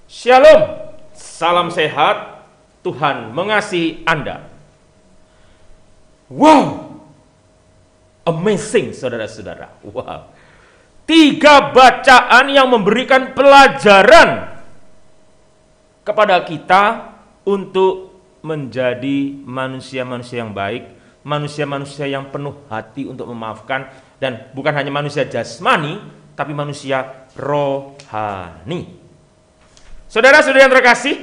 Shalom, salam sehat, Tuhan mengasihi Anda. Wow, amazing saudara-saudara. Wow, 3 bacaan yang memberikan pelajaran kepada kita untuk menjadi manusia-manusia yang baik, manusia-manusia yang penuh hati untuk memaafkan, dan bukan hanya manusia jasmani, tapi manusia rohani. Saudara-saudara yang terkasih,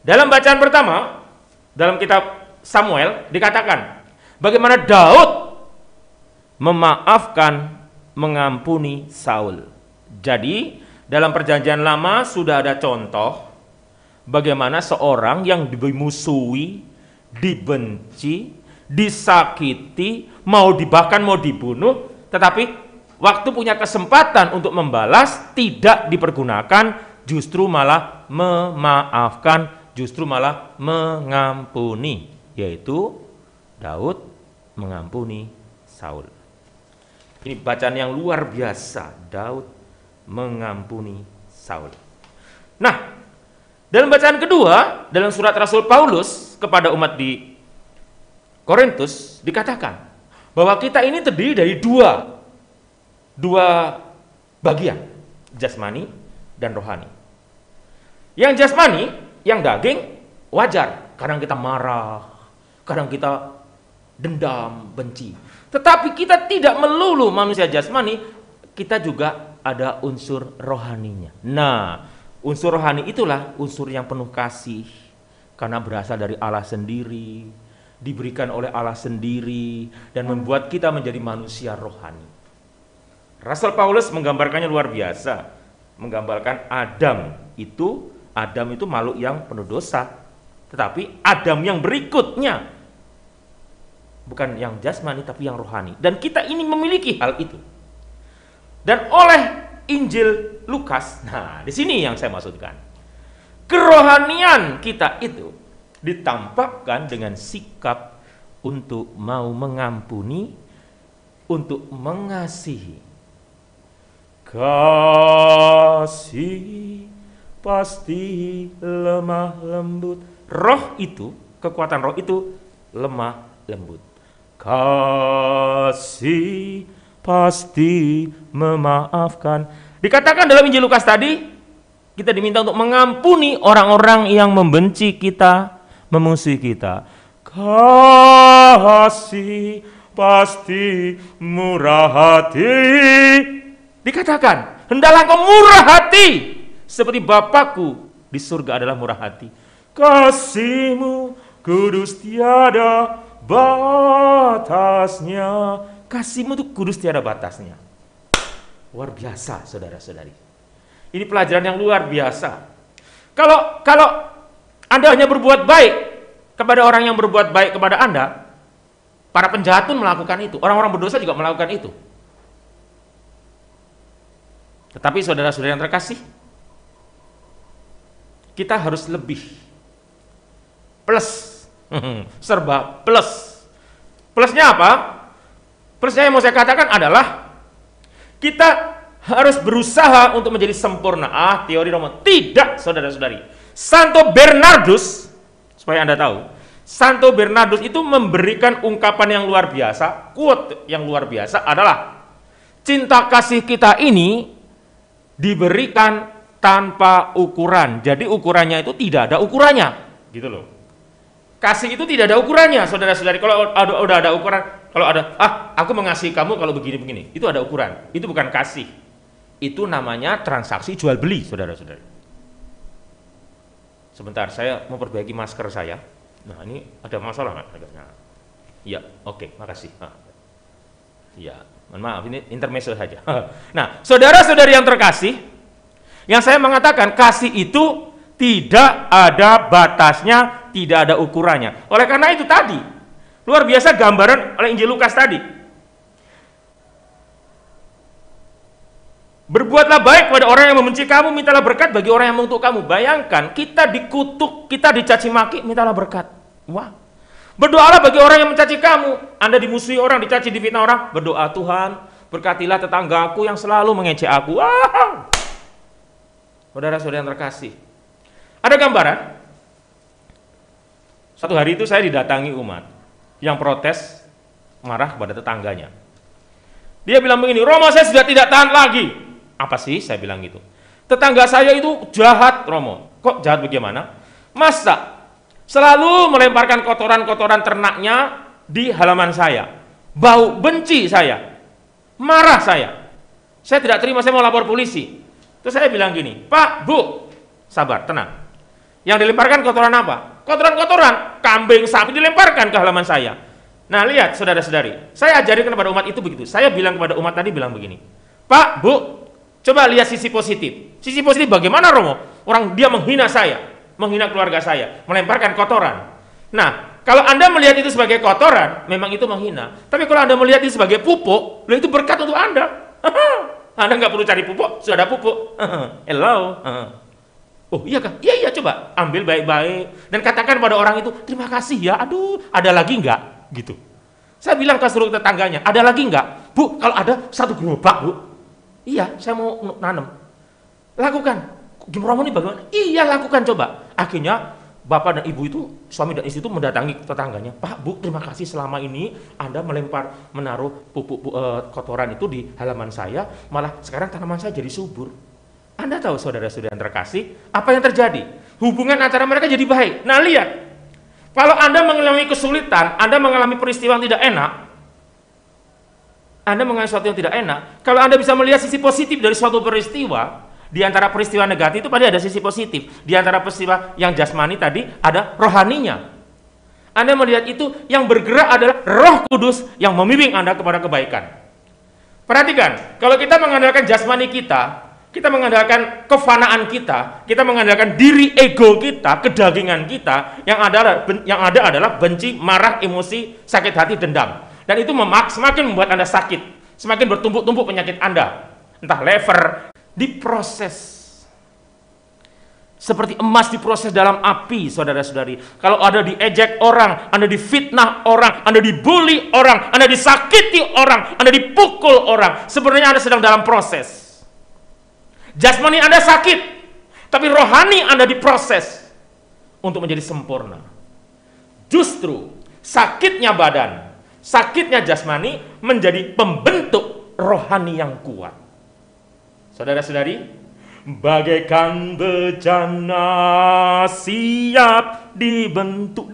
dalam bacaan pertama, dalam kitab Samuel dikatakan bagaimana Daud memaafkan, mengampuni Saul. Jadi, dalam perjanjian lama sudah ada contoh bagaimana seorang yang dimusuhi, dibenci, disakiti, bahkan mau dibunuh, tetapi waktu punya kesempatan untuk membalas tidak dipergunakan, justru malah memaafkan, justru malah mengampuni, yaitu Daud mengampuni Saul. Ini bacaan yang luar biasa, Daud mengampuni Saul. Nah, dalam bacaan kedua, dalam surat Rasul Paulus kepada umat di Korintus dikatakan bahwa kita ini terdiri dari dua bagian, jasmani dan rohani. Yang jasmani, yang daging, wajar. Kadang kita marah, kadang kita dendam, benci. Tetapi kita tidak melulu manusia jasmani, kita juga ada unsur rohaninya. Nah, unsur rohani itulah unsur yang penuh kasih, karena berasal dari Allah sendiri, diberikan oleh Allah sendiri, dan membuat kita menjadi manusia rohani. Rasul Paulus menggambarkannya luar biasa, menggambarkan Adam itu makhluk yang penuh dosa, tetapi Adam yang berikutnya bukan yang jasmani tapi yang rohani, dan kita ini memiliki hal itu. Dan oleh Injil Lukas, nah di sini yang saya maksudkan, kerohanian kita itu ditampakkan dengan sikap untuk mau mengampuni, untuk mengasihi. Kasih pasti lemah lembut. Roh itu, kekuatan roh itu lemah lembut. Kasih pasti memaafkan. Dikatakan dalam Injil Lukas tadi, kita diminta untuk mengampuni orang-orang yang membenci kita, memusuhi kita. Kasih pasti murah hati. Dikatakan, hendaklah kau murah hati seperti Bapakku di surga adalah murah hati. Kasih-Mu kudus tiada batasnya. Kasih-Mu itu kudus tiada batasnya. Luar biasa, saudara-saudari. Ini pelajaran yang luar biasa. Kalau Anda hanya berbuat baik kepada orang yang berbuat baik kepada Anda, para penjahat pun melakukan itu. Orang-orang berdosa juga melakukan itu. Tetapi saudara-saudara yang terkasih, kita harus lebih plus, serba plus. Plusnya apa? Plusnya yang mau saya katakan adalah kita harus berusaha untuk menjadi sempurna. Teori Romo. Tidak, saudara-saudari. Santo Bernardus, supaya Anda tahu, Santo Bernardus itu memberikan ungkapan yang luar biasa, quote yang luar biasa adalah, cinta kasih kita ini diberikan tanpa ukuran. Jadi ukurannya itu tidak ada ukurannya, gitu loh. Kasih itu tidak ada ukurannya, saudara-saudari. Kalau udah ada ukuran, kalau ada, aku mengasihi kamu kalau begini-begini, itu ada ukuran. Itu bukan kasih. Itu namanya transaksi jual beli, saudara-saudari. Sebentar, saya mau perbaiki masker saya. Nah, ini ada masalah nggak? Ya, oke, makasih. Ya, mohon maaf, ini intermezzo saja. Nah, saudara-saudari yang terkasih, yang saya mengatakan kasih itu tidak ada batasnya, tidak ada ukurannya. Oleh karena itu tadi, luar biasa gambaran oleh Injil Lukas tadi. Berbuatlah baik kepada orang yang membenci kamu, mintalah berkat bagi orang yang mengutuk kamu. Bayangkan, kita dikutuk, kita dicaci maki, mintalah berkat. Wah. Berdoalah bagi orang yang mencaci kamu. Anda dimusuhi orang, dicaci, difitnah orang, berdoa, Tuhan, berkatilah tetanggaku yang selalu mengejek aku. Wow. Saudara-saudara yang terkasih, ada gambaran. Satu hari itu saya didatangi umat yang protes, marah kepada tetangganya. Dia bilang begini, Romo, saya sudah tidak tahan lagi. Apa sih? Saya bilang gitu. Tetangga saya itu jahat, Romo. Kok jahat bagaimana? Masa selalu melemparkan kotoran-kotoran ternaknya di halaman saya. Bau, benci saya. Marah saya. Saya tidak terima, saya mau lapor polisi. Terus saya bilang gini, Pak, Bu, sabar, tenang. Yang dilemparkan kotoran apa? Kotoran-kotoran, kambing, sapi dilemparkan ke halaman saya. Nah, lihat saudara-saudari, saya ajarin kepada umat itu begitu. Saya bilang kepada umat tadi bilang begini, Pak, Bu, coba lihat sisi positif. Sisi positif bagaimana, Romo? Orang dia menghina saya, menghina keluarga saya, melemparkan kotoran. Nah, kalau Anda melihat itu sebagai kotoran, memang itu menghina. Tapi kalau Anda melihat itu sebagai pupuk, itu berkat untuk Anda. Anda nggak perlu cari pupuk, sudah ada pupuk. Hello. Oh iya kah? Iya, coba ambil baik-baik dan katakan pada orang itu, terima kasih ya. Aduh, ada lagi nggak? Gitu. Saya bilang ke seluruh tetangganya, ada lagi nggak? Bu, kalau ada 1 gerobak, Bu. Iya, saya mau nanam. Lakukan. Romo ini bagaimana? Iya, lakukan coba. Akhirnya bapak dan ibu itu, suami dan istri itu mendatangi tetangganya. Pak, Bu, terima kasih selama ini Anda menaruh pupuk kotoran itu di halaman saya, malah sekarang tanaman saya jadi subur. Anda tahu saudara-saudara yang terkasih, apa yang terjadi? Hubungan antara mereka jadi baik. Nah, lihat. Kalau Anda mengalami kesulitan, Anda mengalami peristiwa yang tidak enak, Anda mengalami sesuatu yang tidak enak, kalau Anda bisa melihat sisi positif dari suatu peristiwa, di antara peristiwa negatif itu pasti ada sisi positif. Di antara peristiwa yang jasmani tadi, ada rohaninya. Anda melihat itu, yang bergerak adalah Roh Kudus yang membimbing Anda kepada kebaikan. Perhatikan, kalau kita mengandalkan jasmani kita mengandalkan kefanaan kita mengandalkan diri ego kita, kedagingan kita, yang ada adalah benci, marah, emosi, sakit hati, dendam. Dan itu semakin membuat Anda sakit, semakin bertumpuk-tumpuk penyakit Anda, entah lever, diproses. Seperti emas diproses dalam api, saudara-saudari. Kalau Anda diejek orang, Anda difitnah orang, Anda dibully orang, Anda disakiti orang, Anda dipukul orang, sebenarnya Anda sedang dalam proses. Jasmani Anda sakit, tapi rohani Anda diproses untuk menjadi sempurna. Justru sakitnya badan, sakitnya jasmani menjadi pembentuk rohani yang kuat. Saudara-saudari, bagaikan bejana siap dibentuk.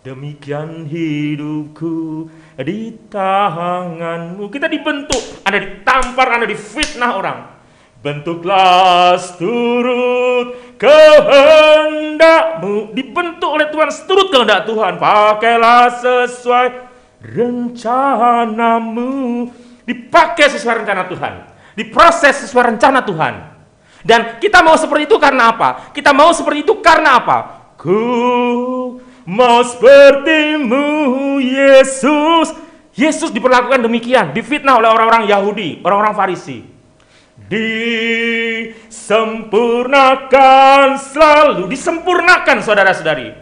Demikian hidupku di tanganmu. Kita dibentuk, Anda ditampar, Anda difitnah orang. Bentuklah seturut kehendakmu. Dibentuk oleh Tuhan seturut kehendak Tuhan. Pakailah sesuai rencanamu. Dipakai sesuai rencana Tuhan. Diproses sesuai rencana Tuhan. Dan kita mau seperti itu karena apa? Kita mau seperti itu karena apa? Ku mau sepertimu, Yesus. Yesus diperlakukan demikian. Difitnah oleh orang-orang Yahudi, orang-orang Farisi. Disempurnakan selalu, disempurnakan saudara-saudari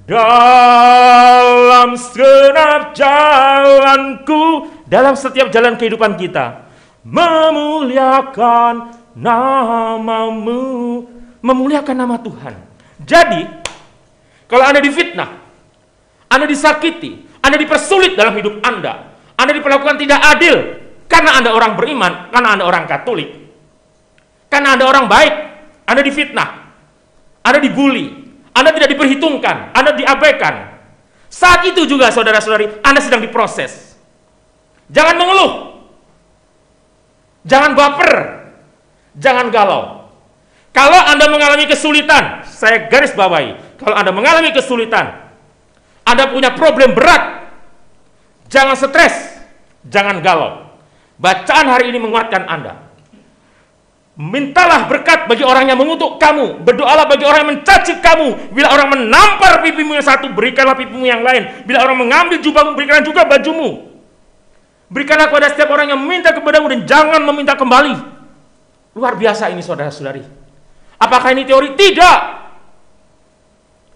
dalam segenap jalanku, dalam setiap jalan kehidupan kita, memuliakan namamu, memuliakan nama Tuhan. Jadi kalau Anda difitnah, Anda disakiti, Anda dipersulit dalam hidup Anda diperlakukan tidak adil, karena Anda orang beriman, karena Anda orang Katolik, karena Anda orang baik, Anda difitnah, Anda dibully, Anda tidak diperhitungkan, Anda diabaikan. Saat itu juga saudara-saudari, Anda sedang diproses. Jangan mengeluh, jangan baper, jangan galau. Kalau Anda mengalami kesulitan, saya garis bawahi, kalau Anda mengalami kesulitan, Anda punya problem berat, jangan stres, jangan galau. Bacaan hari ini menguatkan Anda. Mintalah berkat bagi orang yang mengutuk kamu. Berdoalah bagi orang yang mencaci kamu. Bila orang menampar pipimu yang satu, berikanlah pipimu yang lain. Bila orang mengambil jubahmu, berikanlah juga bajumu. Berikanlah kepada setiap orang yang meminta kepadamu dan jangan meminta kembali. Luar biasa ini saudara-saudari. Apakah ini teori? Tidak.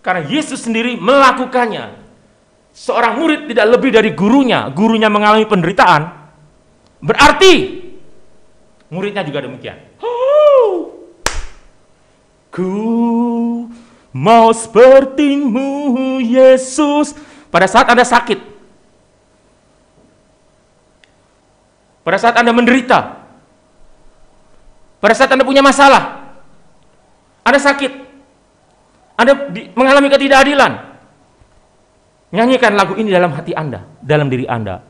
Karena Yesus sendiri melakukannya. Seorang murid tidak lebih dari gurunya. Gurunya mengalami penderitaan, berarti muridnya juga demikian. Ku mau seperti-Mu, Yesus. Pada saat Anda sakit, pada saat Anda menderita, pada saat Anda punya masalah, Anda sakit, Anda mengalami ketidakadilan, nyanyikan lagu ini dalam hati Anda, dalam diri Anda.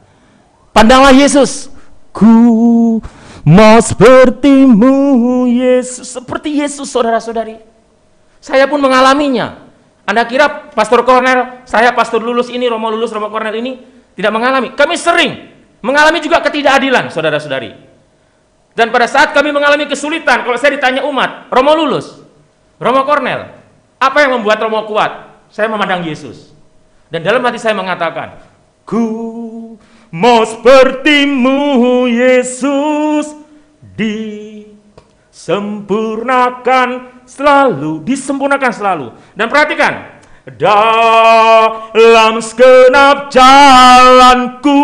Pandanglah Yesus. Ku mau seperti-Mu, Yesus. Seperti Yesus, saudara-saudari. Saya pun mengalaminya. Anda kira Pastor Cornel, saya Pastor Lulus ini, Romo Lulus, Romo Cornel ini tidak mengalami. Kami sering mengalami juga ketidakadilan, saudara-saudari. Dan pada saat kami mengalami kesulitan, kalau saya ditanya umat, Romo Lulus, Romo Cornel, apa yang membuat Romo kuat? Saya memandang Yesus. Dan dalam hati saya mengatakan, ku mau seperti-Mu, Yesus, disempurnakan selalu. Dan perhatikan, dalam segenap jalanku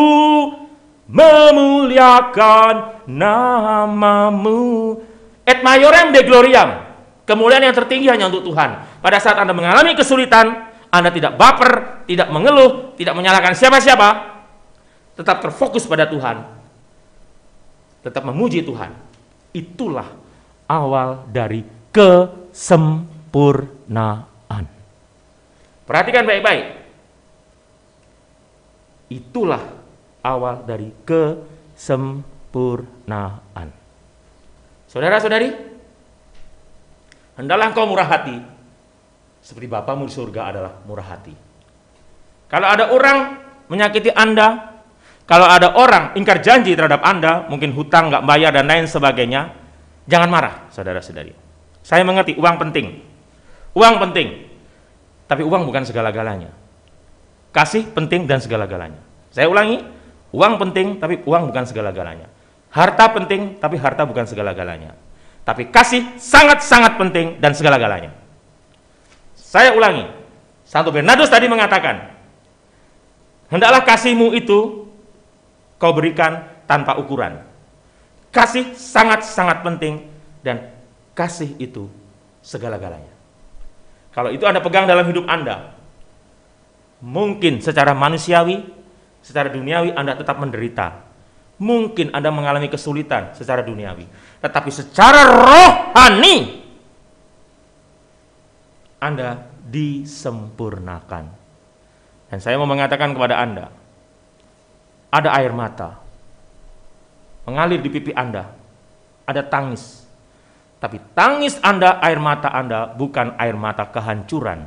memuliakan nama-Mu. Et maiorem de gloriam. Kemuliaan yang tertinggi hanya untuk Tuhan. Pada saat Anda mengalami kesulitan, Anda tidak baper, tidak mengeluh, tidak menyalahkan siapa-siapa, tetap terfokus pada Tuhan, tetap memuji Tuhan. Itulah awal dari kesempurnaan. Perhatikan baik-baik. Itulah awal dari kesempurnaan. Saudara-saudari, hendaklah engkau murah hati, seperti Bapamu di surga adalah murah hati. Kalau ada orang menyakiti Anda, kalau ada orang ingkar janji terhadap Anda, mungkin hutang nggak bayar dan lain sebagainya, jangan marah, saudara-saudari. Saya mengerti uang penting, tapi uang bukan segala-galanya. Kasih penting dan segala-galanya. Saya ulangi, uang penting tapi uang bukan segala-galanya. Harta penting tapi harta bukan segala-galanya. Tapi kasih sangat-sangat penting dan segala-galanya. Saya ulangi, Santo Bernardus tadi mengatakan, hendaklah kasihmu itu kau berikan tanpa ukuran. Kasih sangat-sangat penting dan kasih itu segala-galanya. Kalau itu Anda pegang dalam hidup Anda, mungkin secara manusiawi, secara duniawi Anda tetap menderita. Mungkin Anda mengalami kesulitan secara duniawi, tetapi secara rohani Anda disempurnakan. Dan saya mau mengatakan kepada Anda, ada air mata mengalir di pipi Anda, ada tangis. Tapi tangis Anda, air mata Anda bukan air mata kehancuran,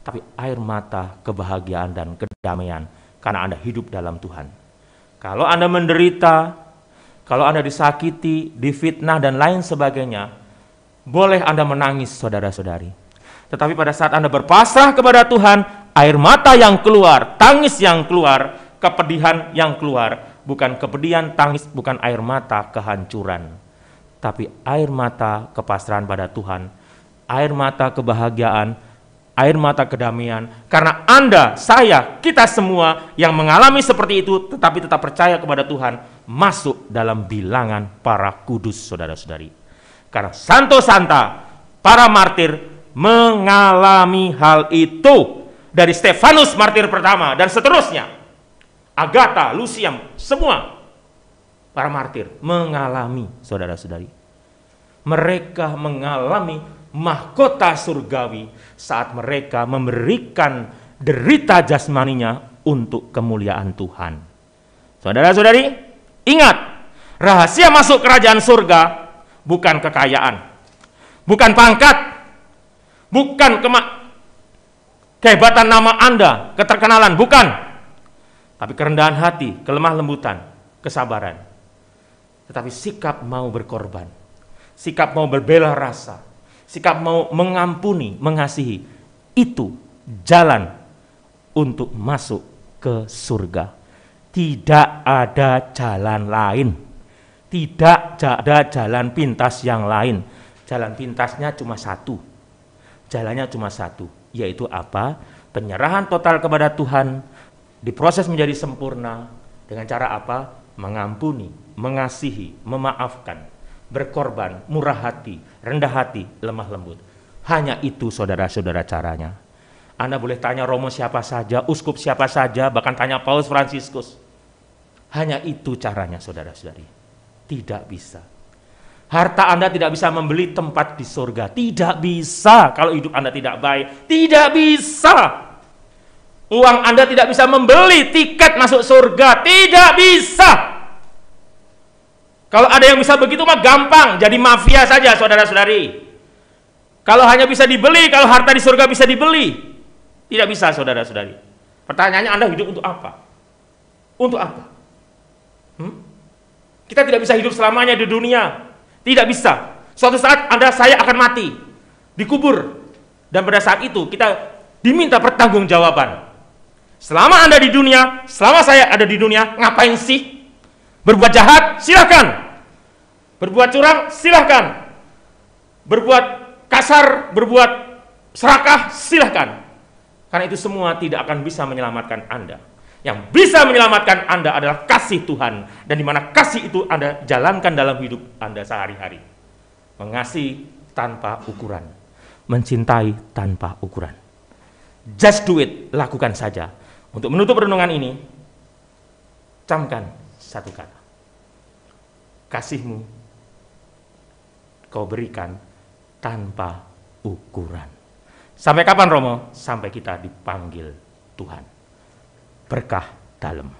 tapi air mata kebahagiaan dan kedamaian karena Anda hidup dalam Tuhan. Kalau Anda menderita, kalau Anda disakiti, difitnah dan lain sebagainya, boleh Anda menangis, saudara-saudari. Tetapi pada saat Anda berpasrah kepada Tuhan, air mata yang keluar, tangis yang keluar, kepedihan yang keluar, bukan kepedihan, tangis, bukan air mata kehancuran, tapi air mata kepasrahan pada Tuhan, air mata kebahagiaan, air mata kedamaian. Karena Anda, saya, kita semua yang mengalami seperti itu, tetapi tetap percaya kepada Tuhan, masuk dalam bilangan para kudus, saudara-saudari. Karena Santo Santa, para martir mengalami hal itu. Dari Stefanus martir pertama dan seterusnya, Agatha, Lucian, semua para martir mengalami, saudara-saudari. Mereka mengalami mahkota surgawi saat mereka memberikan derita jasmaninya untuk kemuliaan Tuhan. Saudara-saudari, ingat, rahasia masuk kerajaan surga bukan kekayaan, bukan pangkat, bukan kehebatan nama Anda, keterkenalan, bukan. Tapi kerendahan hati, kelemah lembutan, kesabaran. Tetapi sikap mau berkorban, sikap mau berbela rasa, sikap mau mengampuni, mengasihi, itu jalan untuk masuk ke surga. Tidak ada jalan lain. Tidak ada jalan pintas yang lain. Jalan pintasnya cuma satu. Jalannya cuma satu, yaitu apa? Penyerahan total kepada Tuhan, diproses menjadi sempurna. Dengan cara apa? Mengampuni, mengasihi, memaafkan, berkorban, murah hati, rendah hati, lemah lembut. Hanya itu saudara-saudara caranya. Anda boleh tanya Romo siapa saja, uskup siapa saja, bahkan tanya Paus Fransiskus. Hanya itu caranya saudara-saudari. Tidak bisa. Harta Anda tidak bisa membeli tempat di surga. Tidak bisa kalau hidup Anda tidak baik. Tidak bisa. Uang Anda tidak bisa membeli tiket masuk surga. Tidak bisa. Kalau ada yang bisa begitu mah gampang. Jadi mafia saja saudara-saudari. Kalau hanya bisa dibeli, kalau harta di surga bisa dibeli. Tidak bisa saudara-saudari. Pertanyaannya, Anda hidup untuk apa? Untuk apa? Kita tidak bisa hidup selamanya di dunia. Tidak bisa. Suatu saat saya akan mati, dikubur. Dan pada saat itu kita diminta pertanggungjawaban. Selama Anda di dunia, selama saya ada di dunia, ngapain sih? Berbuat jahat? Silahkan. Berbuat curang? Silahkan. Berbuat kasar, berbuat serakah? Silahkan. Karena itu semua tidak akan bisa menyelamatkan Anda. Yang bisa menyelamatkan Anda adalah kasih Tuhan. Dan di mana kasih itu Anda jalankan dalam hidup Anda sehari-hari. Mengasihi tanpa ukuran. Mencintai tanpa ukuran. Just do it, lakukan saja. Untuk menutup renungan ini, camkan satu kata. Kasihmu kau berikan tanpa ukuran. Sampai kapan Romo? Sampai kita dipanggil Tuhan. Berkah dalam.